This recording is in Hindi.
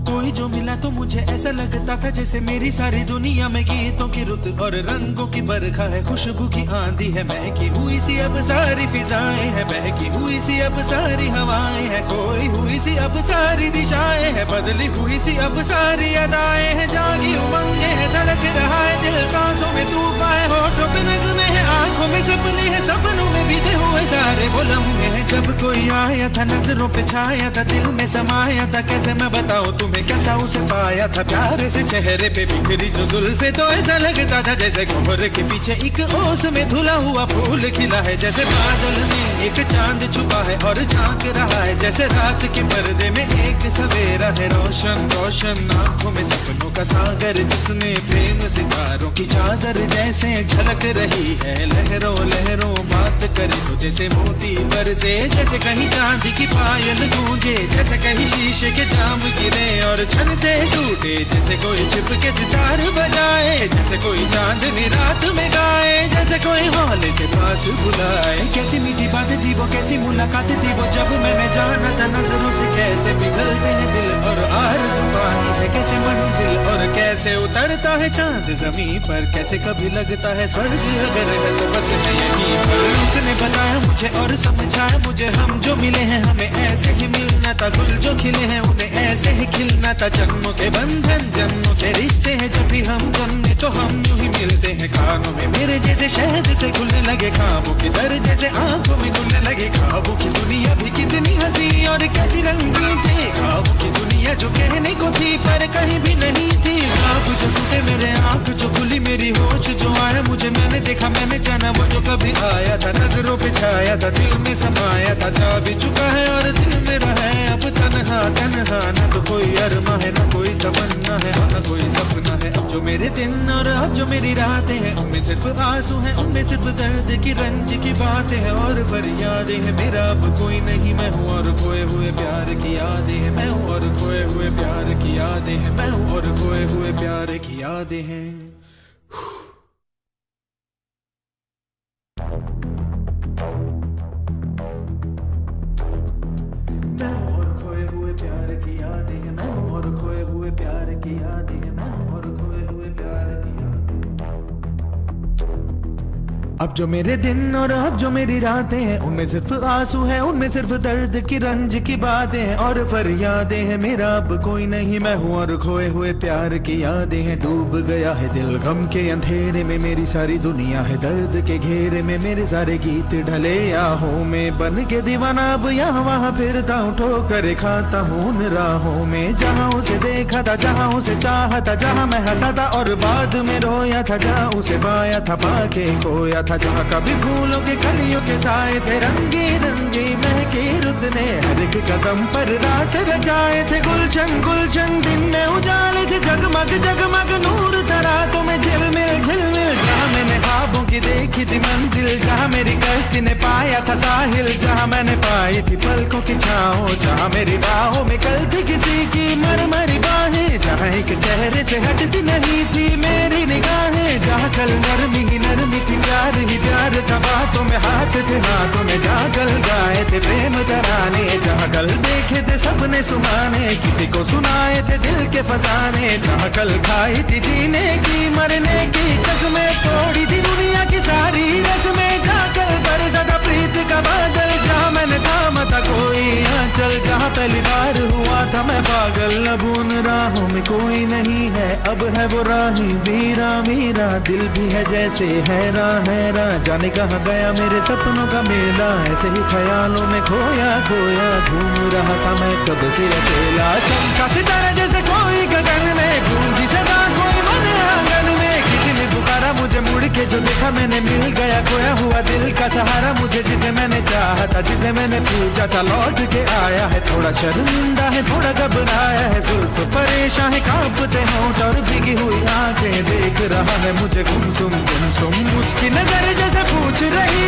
कोई जो मिला तो मुझे ऐसा लगता था जैसे मेरी सारी दुनिया में गीतों की रुत और रंगों की बरखा है, खुशबू की आंधी है, महकी हुई सी अब सारी फिजाएं है, बहकी हुई सी अब सारी हवाएं है, खोई हुई सी अब सारी दिशाएं है, बदली हुई सी अब सारी अदाएं है, जागी उमंगे है, धड़क रहा है दिल, सांसों में तूफान है, होठों पे नगमे है, आंखों में सपने हैं, सपनों में बीते हुए सारे वो लम्हे हैं। जब कोई आया था नजरों पे छाया था, दिल में समाया था, कैसे मैं बताऊं तुम्हें कैसा उसे पाया था, प्यार से चेहरे पे बिखरी जो जुल्फे, तो ऐसा लगता था जैसे कोहरे के पीछे एक ओस में धुला हुआ फूल खिला है, जैसे बादल में एक चांद छुपा है और झांक रहा है, जैसे रात के पर्दे में एक सवेरा है, रोशन रोशन आंखों में सपनों का सागर, जिसमें प्रेम सितारों की चादर जैसे झलक रही है, लहरों लहरों बात करे तो जैसे मोती बरसे, जैसे कहीं चांदी की पायल गूंजे, जैसे कहीं शीशे के जाम गिरे और छन से टूटे, जैसे कोई छिप के सितार बजाए, जैसे कोई चांदनी रात में गाए, जैसे कोई हौले से पास बुलाए। कैसी मीठी बात थी वो, कैसी मुलाकात थी वो, जब मैंने जाना था नजरों से कैसे पिघलते हैं दिल और आरज़ू पाती है कैसे मंजिल, और कैसे उतरता है चांद जमीन पर, कैसे कभी लगता है स्वर्ग अगर है तो बस मैं यहीं पर। उसने बताया मुझे और समझाया मुझे, हम जो मिले हैं हमें ऐसे ही मिलना था, गुल जो खिले हैं उन्हें ऐसे ही खिलना था, जन्मों के बंधन जन्मों के रिश्ते हैं, जब भी हम जन्मे तो हम यूं ही मिलते हैं, कानों में मेरे जैसे शहद से खुलने लगे ख्वाबों की दर, जैसे आंखों में खुलने लगे ख्वाबों की दुनिया भी कितनी हंसी और कैसी रंगीन थी, ख्वाबों की दुनिया जो कहने को थी पर कहीं भी नहीं थी, ख्वाब जो टूटे मेरे आंख जो खुली मेरी होश जो आया मुझे, मैंने देखा मैंने जाना वो जो कभी आया था, नजरों पे छाया था, दिल में समाया था, जा भी चुका है और दिल मेरा है अब तन्हा तन्हा, न तो कोई अरमा है न कोई तमन्ना है, न कोई सपना है। अब जो मेरे दिन और अब जो मेरी रातें हैं उनमें सिर्फ आंसू हैं, उनमें सिर्फ दर्द की रंज की बातें हैं और फरियादें हैं, मेरा अब कोई नहीं, मैं हूँ और खोए हुए प्यार की यादें हैं, मैं हूँ और खोए हुए प्यार की यादें हैं, मैं हूँ और खोए हुए प्यार की यादें हैं। मैं हूँ और खोए हुए प्यार की यादें हैं, मैं हूँ और खोए हुए प्यार की यादें हैं, मैं हूँ और खोए हुए प्यार की यादें। अब जो मेरे दिन और अब जो मेरी रातें हैं उनमें सिर्फ आंसू हैं, उनमें सिर्फ दर्द की रंज की बातें हैं और फरियादें हैं, मेरा अब कोई नहीं, मैं हूँ और खोए हुए प्यार की यादें हैं। डूब गया है दिल गम के अंधेरे में, मेरी सारी दुनिया है दर्द के घेरे में, मेरे सारे गीत ढले आहों में, बन के दीवाना अब यहाँ वहाँ फिरता हूँ, ठोकर खाता हूँ उन राहों में, जहाँ उसे देखा था जहाँ उसे चाहा था, जहाँ मैं हंसा था और बाद में रोया था, जहाँ उसे पाया था पाके खोया था, जहाँ कभी फूलों के कलियों के साए थे, रंगी रंगी महकी रुत ने हर एक कदम पर रास रचाए थे, गुलशन गुलशन दिन में उजाले थे, जगमग जगमग नूर था रातों में, झिलमिल झिलमिल जहाँ मैंने ख्वाबों की देखी थी मंजिल, जहाँ मेरी कश्ती ने पाया था साहिल, जहाँ मैंने पाई थी पलकों की छाओ, जहाँ मेरी बाहों में कल थी किसी की मरमरी बाहें, जहाँ एक चेहरे से हटती नहीं थी मेरी निगाहें, जहाँ कल नरमी ही नरमी थी, प्यार ही प्यार था, बातों में हाथ थे हाथों में, जहाँ कल गाए थे प्रेम तराने, जहाँ कल देखे थे सपने सुहाने, किसी को सुनाए थे दिल के फसाने, जहाँ कल खाई थी जीने की मरने की कसमें, तोड़ी थी दुनिया की सारी रस्में, जहाँ कल बरसा था प्रीत का बादल, जहाँ मैंने थामा था कोई आंचल, जहाँ पहली बार हुआ था मैं पागल, अब उन राहों में कोई नहीं है, अब है वो राही वीरा वीरा, दिल भी है जैसे हैरान हैरान, जाने कहाँ गया मेरे सपनों का मेला, ऐसे ही ख्यालों में खोया खोया घूम रहा था मैं कब से अकेला, चमका सितारा जैसे कोई गगन में, गूंजी सदा कोई मन आंगन में, किसी ने पुकारा मुझे मुड़ के जो देखा मैंने, मिल गया खोया हुआ दिल का सहारा मुझे, जिसे मैंने चाहा था जिसे मैंने पूछा था, लौट के आया है, थोड़ा शर्मिंदा है थोड़ा घबराया है, जुल्फ परेशान है कांपते होंठ और भीगी हुई आंखें, देख रहा है मुझे गुमसुम गुमसुम, उसकी नजर जैसे पूछ रही